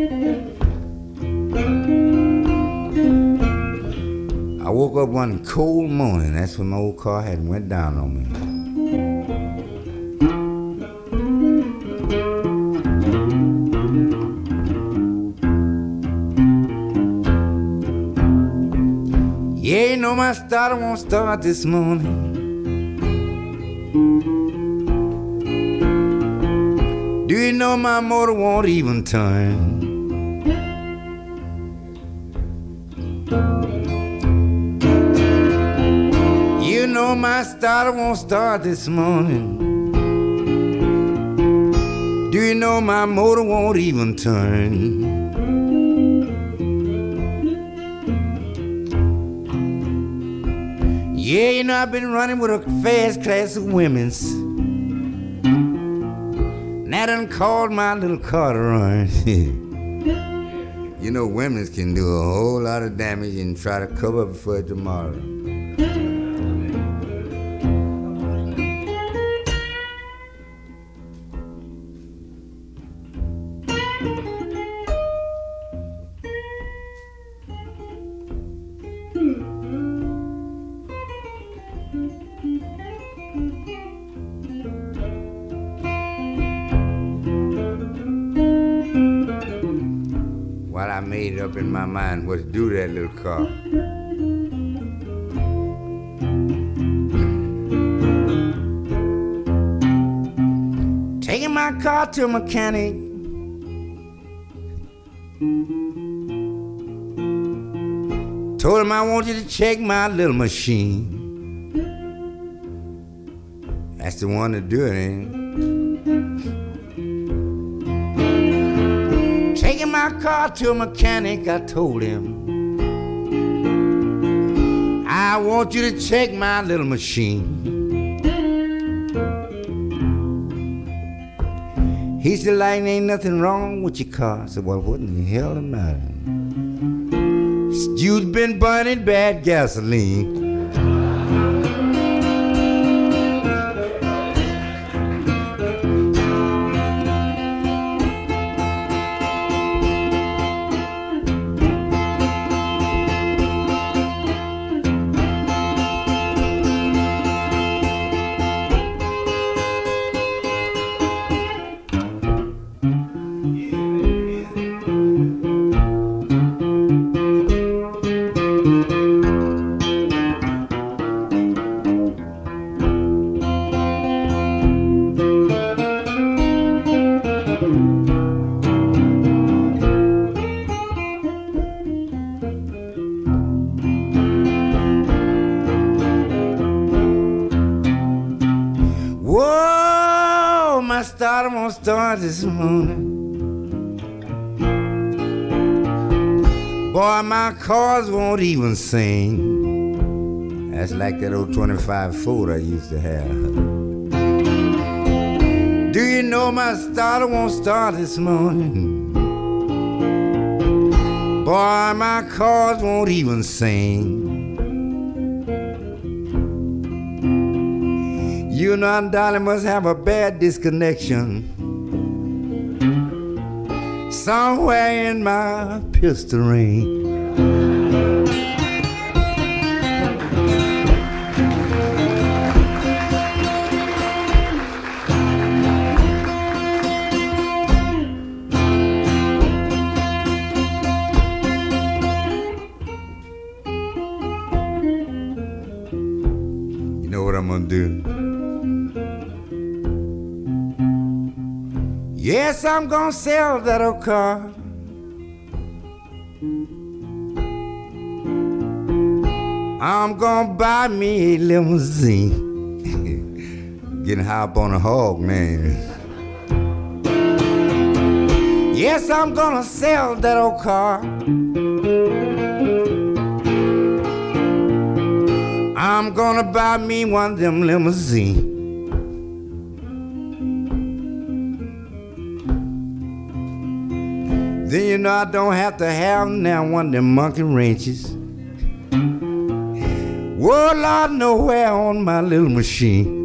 I woke up one cold morning. That's when my old car had went down on me. Yeah, you know my starter won't start this morning. Do you know my motor won't even turn? You know my starter won't start this morning. Do you know my motor won't even turn? Yeah, you know I've been running with a fast class of women's. And I done called my little car to run. You know women's can do a whole lot of damage and try to cover up for it tomorrow. While I made it up in my mind what to do to that little car. Taking my car to a mechanic. Told him I want you to check my little machine. That's the one to do it, ain't it? Taking my car to a mechanic, I told him, I want you to check my little machine. He said, Lightnin, ain't nothing wrong with your car. I said, well, what in the hell the matter? You've been burning bad gasoline. Whoa, my starter won't start this morning. Boy, my cars won't even sing. That's like that old 25 Ford I used to have. Do you know my starter won't start this morning? Boy, my cars won't even sing. You know, darling, must have a bad disconnection somewhere in my pistol ring. You know what I'm gonna do? Yes, I'm gonna sell that old car. I'm gonna buy me a limousine. Getting high up on a hog, man. Yes, I'm gonna sell that old car. I'm gonna buy me one of them limousines. Then you know I don't have to have now one of them monkey wrenches. Whoa, Lord, nowhere on my little machine.